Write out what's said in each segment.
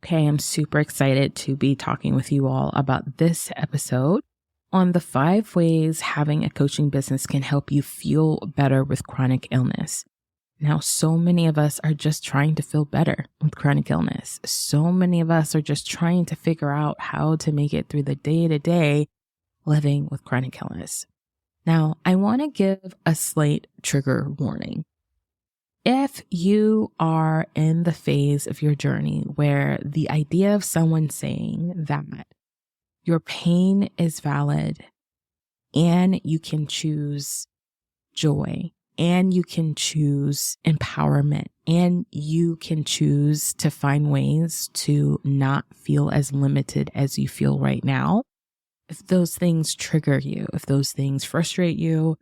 Okay, I'm super excited to be talking with you all about this episode on the 5 ways having a coaching business can help you feel better with chronic illness. Now, so many of us are just trying to feel better with chronic illness. So many of us are just trying to figure out how to make it through the day-to-day living with chronic illness. Now, I want to give a slight trigger warning. If you are in the phase of your journey where the idea of someone saying that your pain is valid and you can choose joy and you can choose empowerment and you can choose to find ways to not feel as limited as you feel right now, if those things trigger you, if those things frustrate you,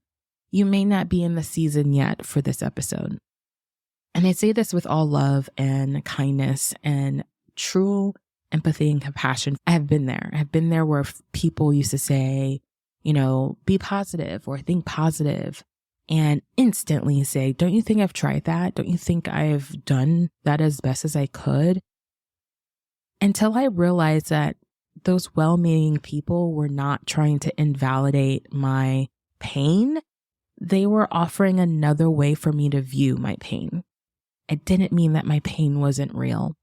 you may not be in the season yet for this episode. And I say this with all love and kindness and true empathy and compassion. I have been there. I've been there where people used to say, be positive or think positive, and instantly say, don't you think I've tried that? Don't you think I've done that as best as I could? Until I realized that those well-meaning people were not trying to invalidate my pain. They were offering another way for me to view my pain. It didn't mean that my pain wasn't real.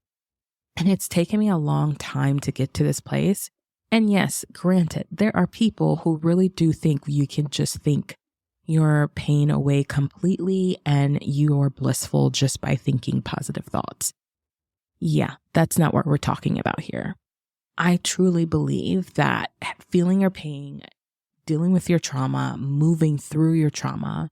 And it's taken me a long time to get to this place. And yes, granted, there are people who really do think you can just think your pain away completely and you are blissful just by thinking positive thoughts. Yeah, that's not what we're talking about here. I truly believe that feeling your pain, dealing with your trauma, moving through your trauma,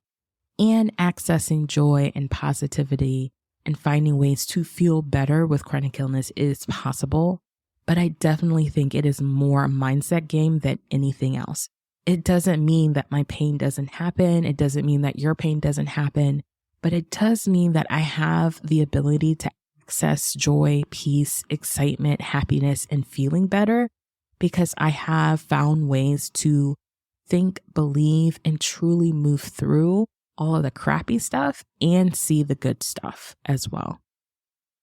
and accessing joy and positivity and finding ways to feel better with chronic illness is possible. But I definitely think it is more a mindset game than anything else. It doesn't mean that my pain doesn't happen. It doesn't mean that your pain doesn't happen. But it does mean that I have the ability to access joy, peace, excitement, happiness, and feeling better because I have found ways to think, believe, and truly move through all of the crappy stuff and see the good stuff as well.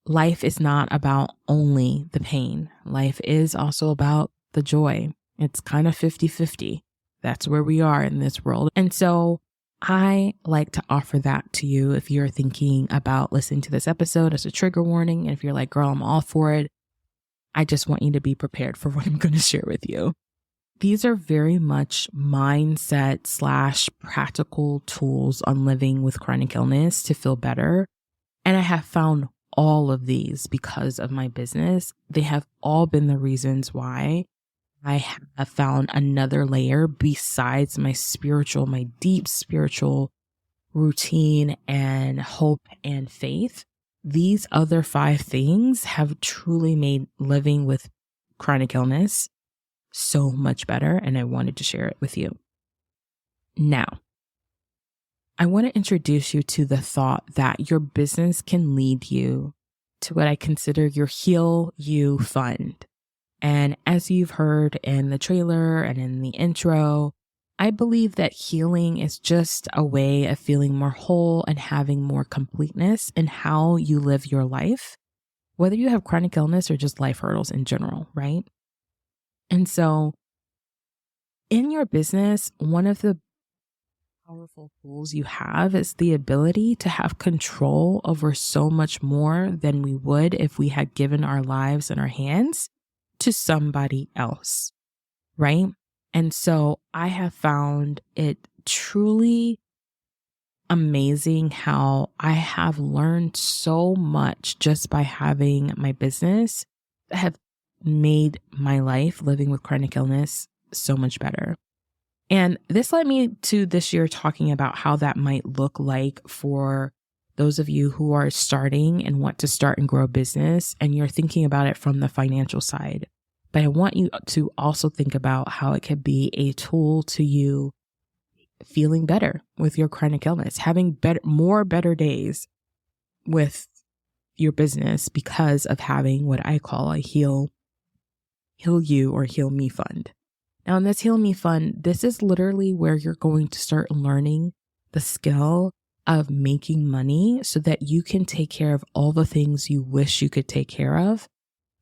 Life is not about only the pain. Life is also about the joy. It's kind of 50-50. That's where we are in this world. And so I like to offer that to you if you're thinking about listening to this episode as a trigger warning. And if you're like, girl, I'm all for it. I just want you to be prepared for what I'm going to share with you. These are very much mindset / practical tools on living with chronic illness to feel better. And I have found all of these because of my business. They have all been the reasons why I have found another layer besides my deep spiritual routine and hope and faith. These other 5 things have truly made living with chronic illness so much better, and I wanted to share it with you. Now, I want to introduce you to the thought that your business can lead you to what I consider your Heal You Fund. And as you've heard in the trailer and in the intro, I believe that healing is just a way of feeling more whole and having more completeness in how you live your life, whether you have chronic illness or just life hurdles in general, right? And so in your business, one of the powerful tools you have is the ability to have control over so much more than we would if we had given our lives in our hands to somebody else, right? And so I have found it truly amazing how I have learned so much just by having my business that have made my life living with chronic illness so much better. And this led me to this year talking about how that might look like for those of you who are starting and want to start and grow a business and you're thinking about it from the financial side. But I want you to also think about how it could be a tool to you feeling better with your chronic illness, having more better days with your business because of having what I call a Heal You or Heal Me Fund. Now in this Heal Me Fund, this is literally where you're going to start learning the skill of making money so that you can take care of all the things you wish you could take care of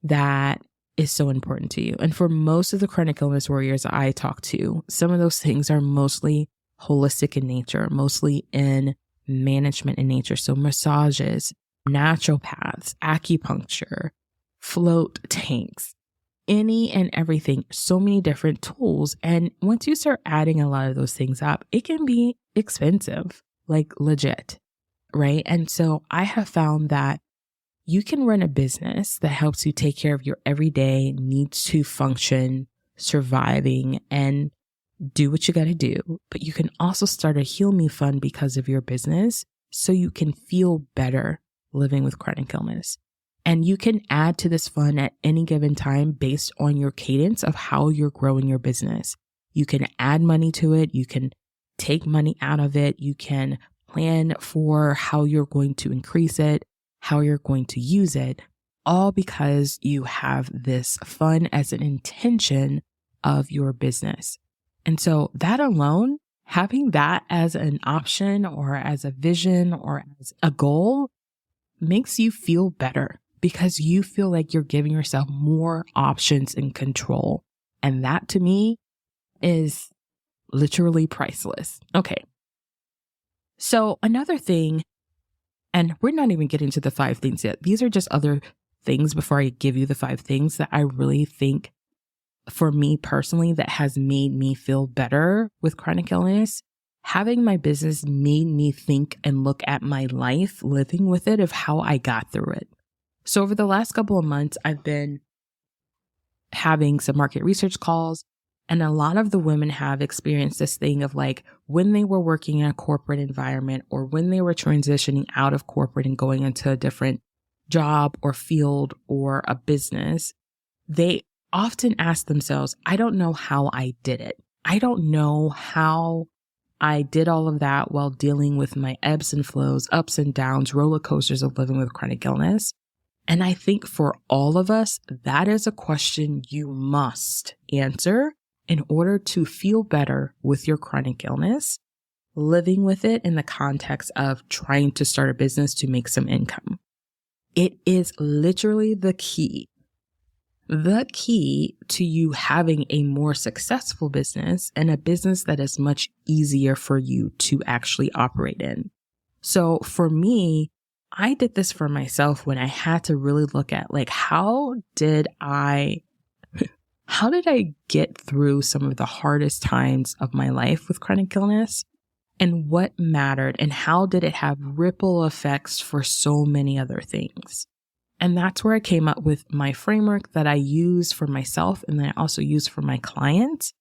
that is so important to you. And for most of the chronic illness warriors I talk to, some of those things are mostly holistic in nature, mostly in management in nature. So massages, naturopaths, acupuncture, float tanks, any and everything, so many different tools. And once you start adding a lot of those things up, it can be expensive, like legit, right? And so I have found that you can run a business that helps you take care of your everyday needs to function, surviving, and do what you got to do. But you can also start a Heal Me Fund because of your business so you can feel better living with chronic illness. And you can add to this fund at any given time based on your cadence of how you're growing your business. You can add money to it. You can take money out of it. You can plan for how you're going to increase it, how you're going to use it, all because you have this fund as an intention of your business. And so that alone, having that as an option or as a vision or as a goal makes you feel better because you feel like you're giving yourself more options and control. And that to me is literally priceless. Okay. So another thing, and we're not even getting to the 5 things yet. These are just other things before I give you the 5 things that I really think for me personally that has made me feel better with chronic illness. Having my business made me think and look at my life living with it of how I got through it. So over the last couple of months, I've been having some market research calls, and a lot of the women have experienced this thing of like when they were working in a corporate environment or when they were transitioning out of corporate and going into a different job or field or a business, they often ask themselves, I don't know how I did it. I don't know how I did all of that while dealing with my ebbs and flows, ups and downs, roller coasters of living with chronic illness. And I think for all of us, that is a question you must answer in order to feel better with your chronic illness, living with it in the context of trying to start a business to make some income. It is literally the key to you having a more successful business and a business that is much easier for you to actually operate in. So for me, I did this for myself when I had to really look at like, how did I get through some of the hardest times of my life with chronic illness and what mattered and how did it have ripple effects for so many other things? And that's where I came up with my framework that I use for myself and then I also use for my clients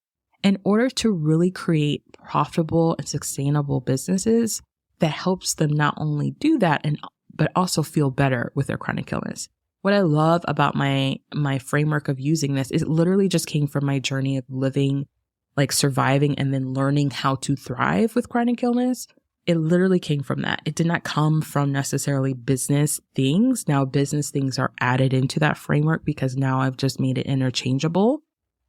in order to really create profitable and sustainable businesses that helps them not only do that but also feel better with their chronic illness. What I love about my framework of using this is it literally just came from my journey of living, like surviving and then learning how to thrive with chronic illness. It literally came from that. It did not come from necessarily business things. Now business things are added into that framework because now I've just made it interchangeable.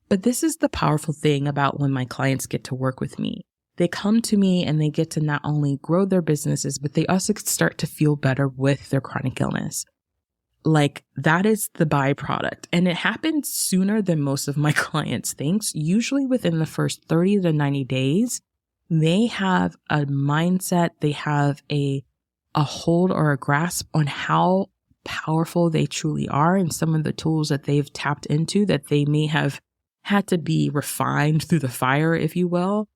But this is the powerful thing about when my clients get to work with me. They come to me and they get to not only grow their businesses, but they also start to feel better with their chronic illness. Like that is the byproduct. And it happens sooner than most of my clients think. Usually within the first 30 to 90 days, they have a mindset, they have a hold or a grasp on how powerful they truly are and some of the tools that they've tapped into that they may have had to be refined through the fire, if you will.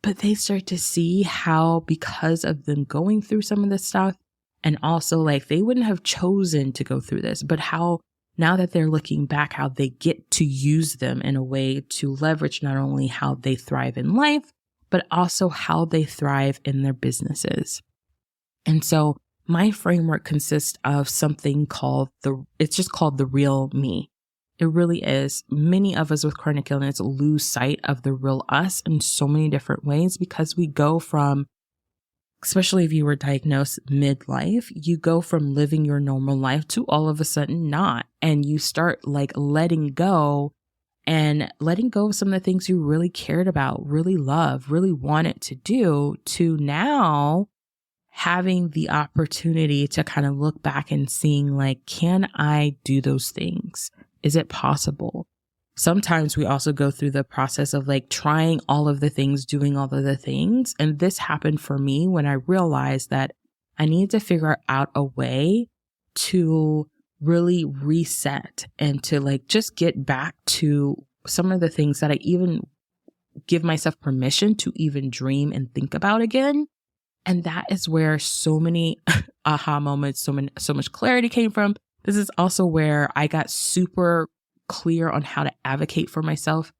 But they start to see how because of them going through some of this stuff, and also like they wouldn't have chosen to go through this, but how now that they're looking back, how they get to use them in a way to leverage not only how they thrive in life, but also how they thrive in their businesses. And so my framework consists of something called it's just called the real me. It really is. Many of us with chronic illness lose sight of the real us in so many different ways because we go from, especially if you were diagnosed midlife, you go from living your normal life to all of a sudden not. And you start like letting go of some of the things you really cared about, really loved, really wanted to do, to now having the opportunity to kind of look back and seeing like, can I do those things? Is it possible? Sometimes we also go through the process of like trying all of the things, doing all of the things. And this happened for me when I realized that I need to figure out a way to really reset and to like just get back to some of the things that I even give myself permission to even dream and think about again. And that is where so many aha moments, so much clarity came from. This is also where I got super clear on how to advocate for myself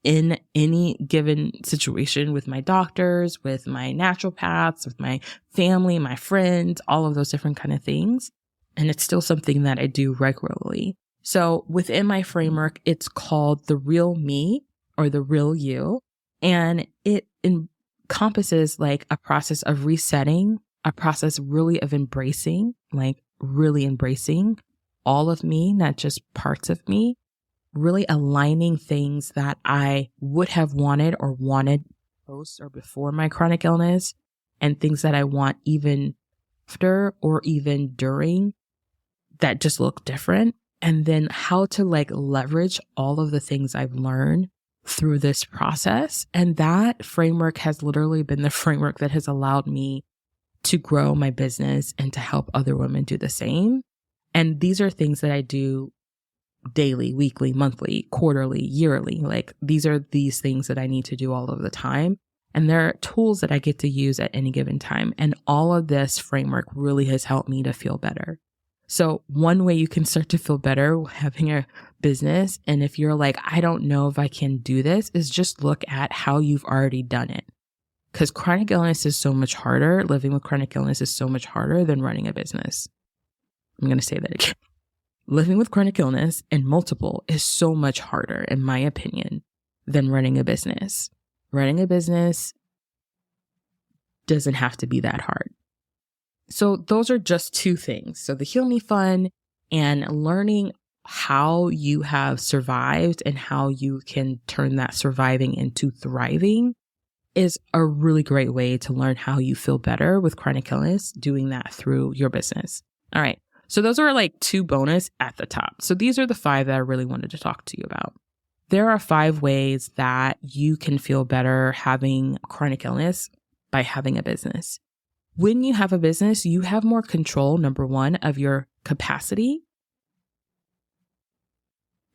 in any given situation with my doctors, with my naturopaths, with my family, my friends, all of those different kind of things. And it's still something that I do regularly. So within my framework, it's called the real me or the real you. And it encompasses like a process of resetting, a process really of embracing, like really embracing all of me, not just parts of me, really aligning things that I would have wanted post or before my chronic illness and things that I want even after or even during that just look different. And then how to like leverage all of the things I've learned through this process. And that framework has literally been the framework that has allowed me to grow my business and to help other women do the same. And these are things that I do daily, weekly, monthly, quarterly, yearly. Like these are these things that I need to do all of the time. And there are tools that I get to use at any given time. And all of this framework really has helped me to feel better. So one way you can start to feel better having a business, and if you're like, I don't know if I can do this, is just look at how you've already done it. Because chronic illness is so much harder. Living with chronic illness is so much harder than running a business. I'm going to say that again. Living with chronic illness and multiple is so much harder, in my opinion, than running a business. Running a business doesn't have to be that hard. So those are just two things. So the Heal Me Fund and learning how you have survived and how you can turn that surviving into thriving is a really great way to learn how you feel better with chronic illness, doing that through your business. All right. So those are like two bonus at the top. So these are the 5 that I really wanted to talk to you about. There are 5 ways that you can feel better having chronic illness by having a business. When you have a business, you have more control, number 1, of your capacity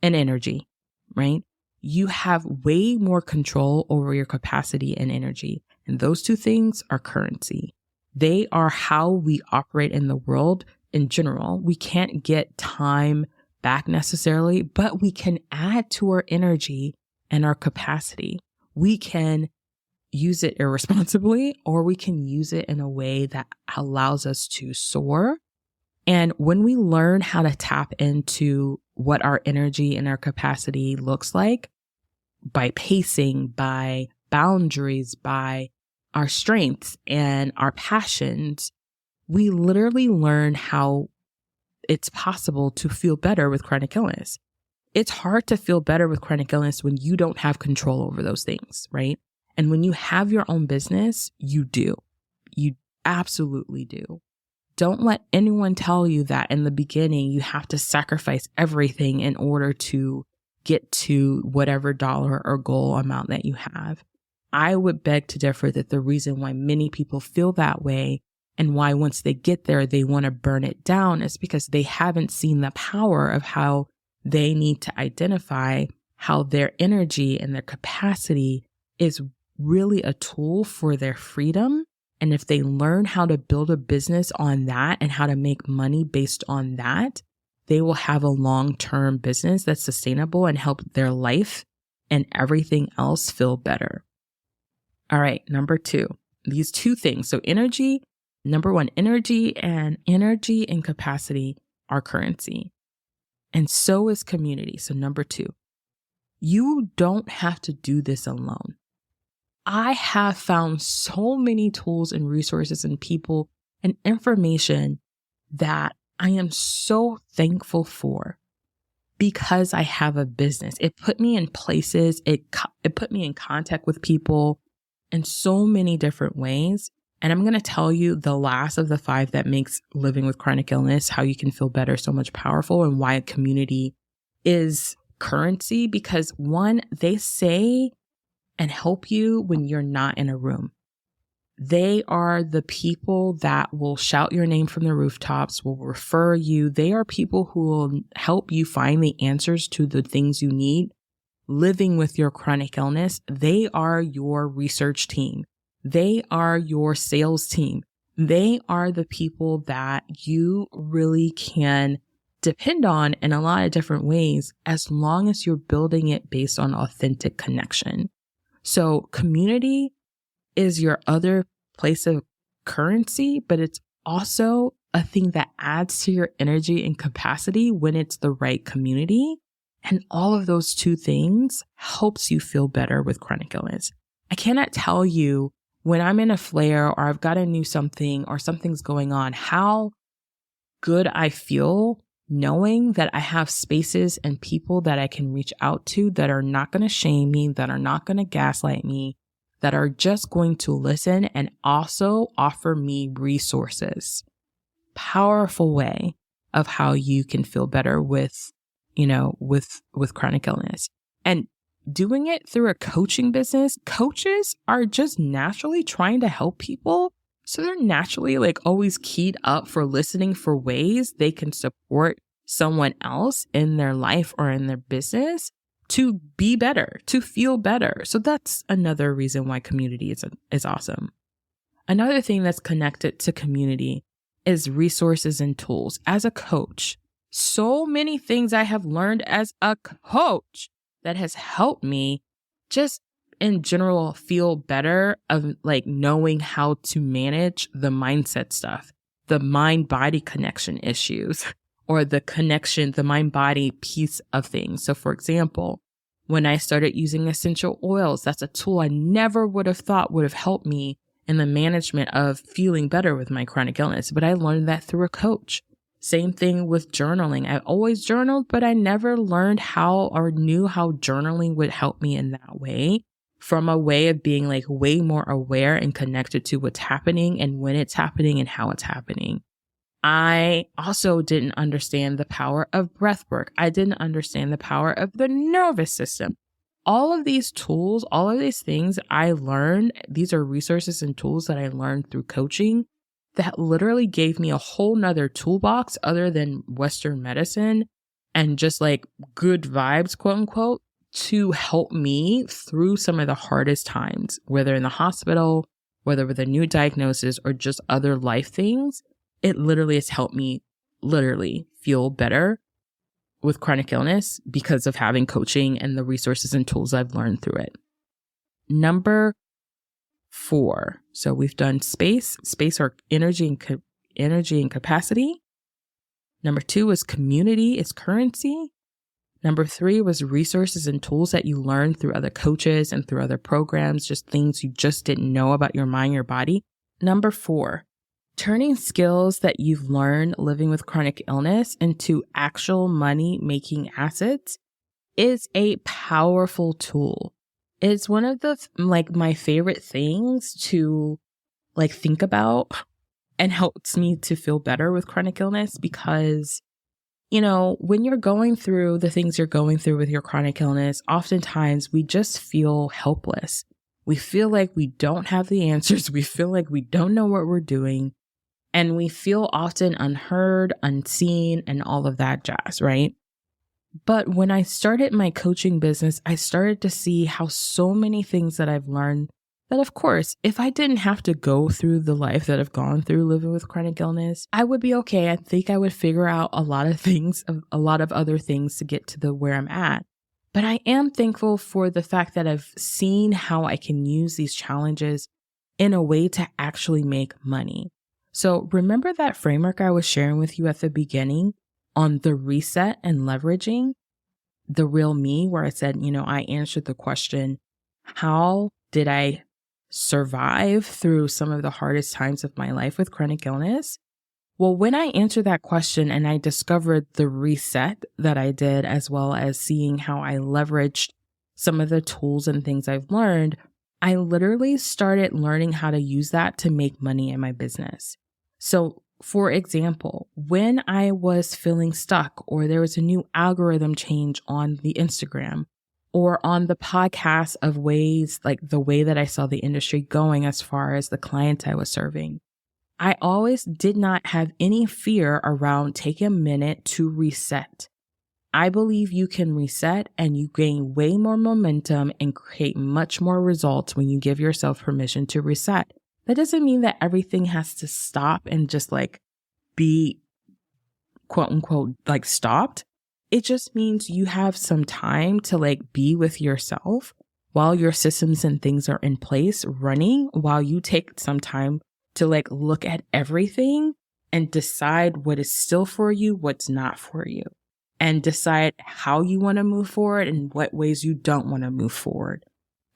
and energy, right? You have way more control over your capacity and energy. And those two things are currency. They are how we operate in the world in general. We can't get time back necessarily, but we can add to our energy and our capacity. We can use it irresponsibly, or we can use it in a way that allows us to soar. And when we learn how to tap into what our energy and our capacity looks like by pacing, by boundaries, by our strengths and our passions, we literally learn how it's possible to feel better with chronic illness. It's hard to feel better with chronic illness when you don't have control over those things, right? And when you have your own business, you do. You absolutely do. Don't let anyone tell you that in the beginning you have to sacrifice everything in order to get to whatever dollar or goal amount that you have. I would beg to differ that the reason why many people feel that way and why once they get there, they want to burn it down is because they haven't seen the power of how they need to identify how their energy and their capacity is really a tool for their freedom. And if they learn how to build a business on that and how to make money based on that, they will have a long-term business that's sustainable and help their life and everything else feel better. All right, number 2, these 2 things. So energy, number 1, energy and capacity are currency. And so is community. So number 2, you don't have to do this alone. I have found so many tools and resources and people and information that I am so thankful for because I have a business. It put me in places. It put me in contact with people in so many different ways. And I'm going to tell you the last of the 5 that makes living with chronic illness, how you can feel better, so much powerful, and why a community is currency because one, they say and help you when you're not in a room. They are the people that will shout your name from the rooftops, will refer you. They are people who will help you find the answers to the things you need living with your chronic illness. They are your research team. They are your sales team. They are the people that you really can depend on in a lot of different ways as long as you're building it based on authentic connection. So community is your other place of currency, but it's also a thing that adds to your energy and capacity when it's the right community. And all of those two things helps you feel better with chronic illness. I cannot tell you when I'm in a flare or I've got to do something or something's going on, how good I feel knowing that I have spaces and people that I can reach out to that are not going to shame me, that are not going to gaslight me, that are just going to listen and also offer me resources. Powerful way of how you can feel better with chronic illness. And doing it through a coaching business, coaches are just naturally trying to help people. So they're naturally like always keyed up for listening for ways they can support someone else in their life or in their business to be better, to feel better. So that's another reason why community is awesome. Another thing that's connected to community is resources and tools. As a coach, so many things I have learned as a coach that has helped me just in general feel better of like knowing how to manage the mindset stuff, the mind-body connection issues, or the mind-body piece of things. So for example, when I started using essential oils, that's a tool I never would have thought would have helped me in the management of feeling better with my chronic illness, but I learned that through a coach. Same thing with journaling. I always journaled, but I never learned how or knew how journaling would help me in that way, from a way of being like way more aware and connected to what's happening and when it's happening and how it's happening. I also didn't understand the power of breath work. I didn't understand the power of the nervous system. All of these tools, all of these things I learned, these are resources and tools that I learned through coaching that literally gave me a whole nother toolbox other than Western medicine and just like good vibes, quote unquote, to help me through some of the hardest times, whether in the hospital, whether with a new diagnosis or just other life things. It literally has helped me feel better with chronic illness because of having coaching and the resources and tools I've learned through it. Number 4. So we've done space or energy and capacity. Number 2 is community, is currency. Number 3 was resources and tools that you learned through other coaches and through other programs, just things you just didn't know about your mind, your body. Number 4, turning skills that you've learned living with chronic illness into actual money-making assets is a powerful tool. It's one of the my favorite things to think about and helps me to feel better with chronic illness because, when you're going through the things you're going through with your chronic illness, oftentimes we just feel helpless. We feel like we don't have the answers. We feel like we don't know what we're doing. And we feel often unheard, unseen, and all of that jazz, right? But when I started my coaching business, I started to see how so many things that I've learned that, of course, if I didn't have to go through the life that I've gone through living with chronic illness, I would be okay. I think I would figure out a lot of other things to get to where I'm at. But I am thankful for the fact that I've seen how I can use these challenges in a way to actually make money. So remember that framework I was sharing with you at the beginning on the reset and leveraging the real me, where I said, I answered the question, how did I survive through some of the hardest times of my life with chronic illness? Well, when I answered that question and I discovered the reset that I did, as well as seeing how I leveraged some of the tools and things I've learned, I literally started learning how to use that to make money in my business. So For example, when I was feeling stuck or there was a new algorithm change on the Instagram or on the podcast of ways, like the way that I saw the industry going as far as the clients I was serving, I always did not have any fear around taking a minute to reset. I believe you can reset and you gain way more momentum and create much more results when you give yourself permission to reset. That doesn't mean that everything has to stop and just like be quote unquote like stopped. It just means you have some time to like be with yourself while your systems and things are in place running, while you take some time to like look at everything and decide what is still for you, what's not for you, and decide how you want to move forward and what ways you don't want to move forward.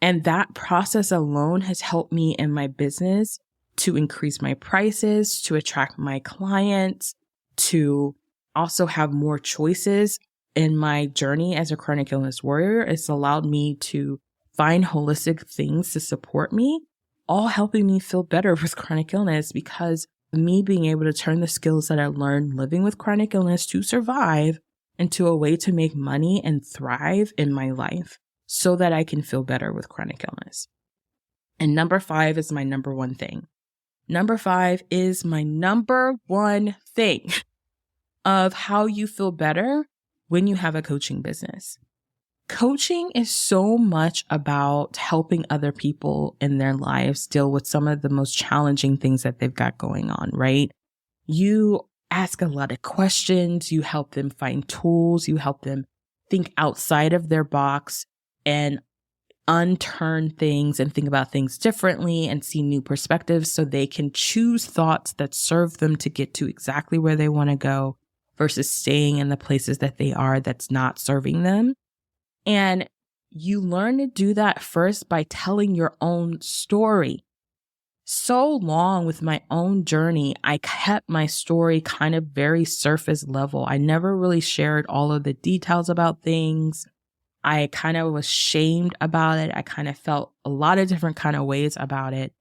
And that process alone has helped me in my business to increase my prices, to attract my clients, to also have more choices in my journey as a chronic illness warrior. It's allowed me to find holistic things to support me, all helping me feel better with chronic illness, because me being able to turn the skills that I learned living with chronic illness to survive into a way to make money and thrive in my life so that I can feel better with chronic illness. And number 5 is my number one thing. Number 5 is my number one thing of how you feel better when you have a coaching business. Coaching is so much about helping other people in their lives deal with some of the most challenging things that they've got going on, right? You ask a lot of questions, you help them find tools, you help them think outside of their box and unturn things and think about things differently and see new perspectives so they can choose thoughts that serve them to get to exactly where they want to go versus staying in the places that they are that's not serving them. And you learn to do that first by telling your own story. So long with my own journey, I kept my story kind of very surface level. I never really shared all of the details about things. I kind of was shamed about it. I kind of felt a lot of different kind of ways about it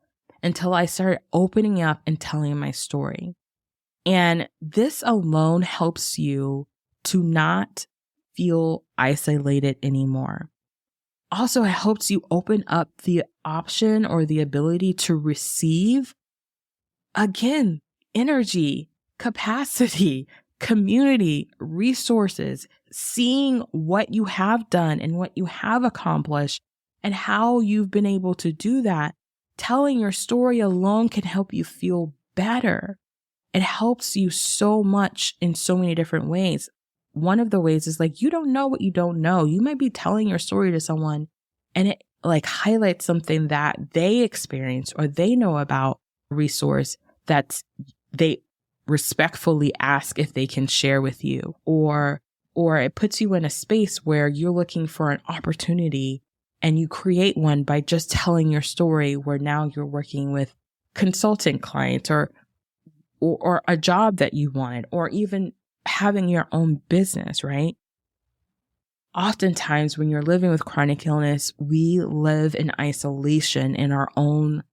until I started opening up and telling my story. And this alone helps you to not feel isolated anymore. Also, it helps you open up the option or the ability to receive, again, energy, capacity, community, resources, seeing what you have done and what you have accomplished and how you've been able to do that. Telling your story alone can help you feel better. It helps you so much in so many different ways. One of the ways is like, you don't know what you don't know. You might be telling your story to someone and it like highlights something that they experience or they know about a resource that they respectfully ask if they can share with you, or it puts you in a space where you're looking for an opportunity and you create one by just telling your story, where now you're working with consultant clients or a job that you wanted, or even having your own business, right? Oftentimes when you're living with chronic illness, we live in isolation in our own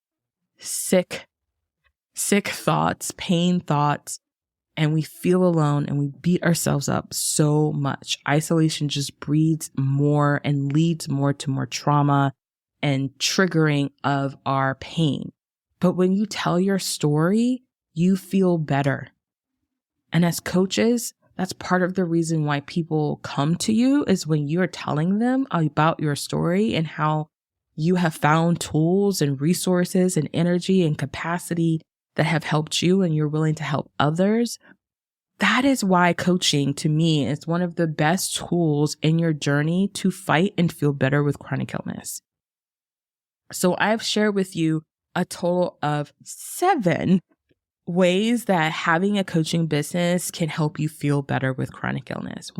sick thoughts, pain thoughts, and we feel alone and we beat ourselves up so much. Isolation just breeds more and leads more to more trauma and triggering of our pain. But when you tell your story, you feel better. And as coaches, that's part of the reason why people come to you, is when you're telling them about your story and how you have found tools and resources and energy and capacity that have helped you and you're willing to help others. That is why coaching, to me, is one of the best tools in your journey to fight and feel better with chronic illness. So I've shared with you a total of 7 ways that having a coaching business can help you feel better with chronic illness.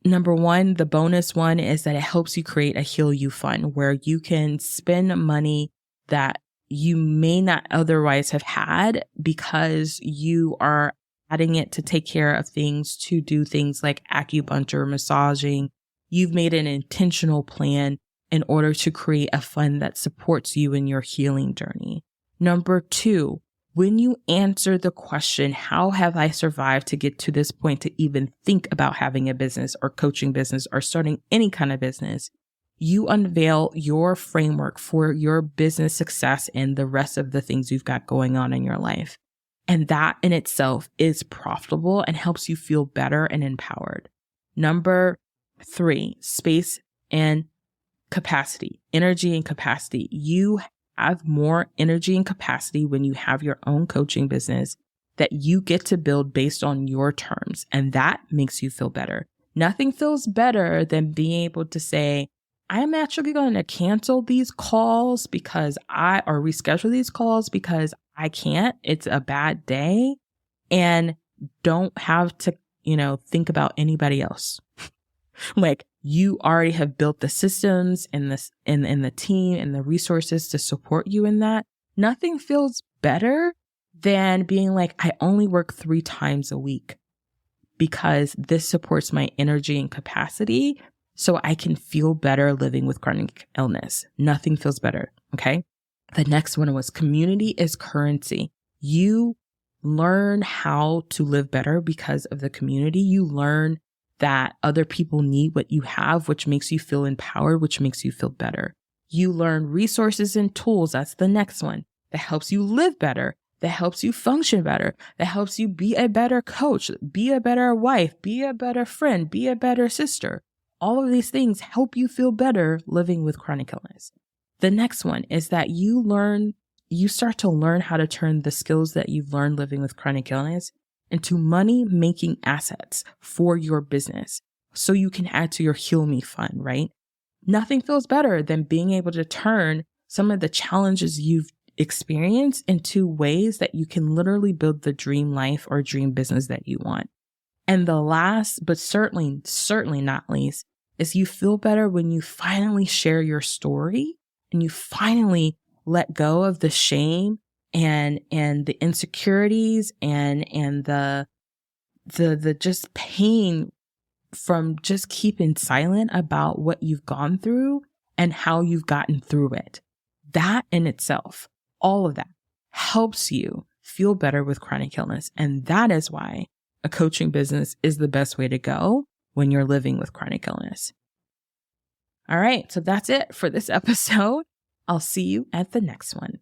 Number 1, the bonus one, is that it helps you create a Heal You Fund where you can spend money that you may not otherwise have had because you are adding it to take care of things, to do things like acupuncture, massaging. You've made an intentional plan in order to create a fund that supports you in your healing journey. Number 2, When you answer the question, how have I survived to get to this point to even think about having a business or coaching business or starting any kind of business, you unveil your framework for your business success and the rest of the things you've got going on in your life. And that in itself is profitable and helps you feel better and empowered. Number 3, space and capacity, energy and capacity. You have more energy and capacity when you have your own coaching business that you get to build based on your terms. And that makes you feel better. Nothing feels better than being able to say, I'm actually going to cancel these calls or reschedule these calls because I can't. It's a bad day, and don't have to, think about anybody else. Like, you already have built the systems and the team and the resources to support you in that. Nothing feels better than being like, I only work 3 times a week because this supports my energy and capacity so I can feel better living with chronic illness. Nothing feels better. Okay. The next one was community is currency. You learn how to live better because of the community. You learn that other people need what you have, which makes you feel empowered, which makes you feel better. You learn resources and tools. That's the next one that helps you live better, that helps you function better, that helps you be a better coach, be a better wife, be a better friend, be a better sister. All of these things help you feel better living with chronic illness. The next one is that you start to learn how to turn the skills that you've learned living with chronic illness into money-making assets for your business so you can add to your Heal Me fund, right? Nothing feels better than being able to turn some of the challenges you've experienced into ways that you can literally build the dream life or dream business that you want. And the last, but certainly not least, is you feel better when you finally share your story and you finally let go of the shame and the insecurities and the just pain from just keeping silent about what you've gone through and how you've gotten through it. That in itself, all of that helps you feel better with chronic illness. And that is why a coaching business is the best way to go when you're living with chronic illness. All right, so that's it for this episode. I'll see you at the next one.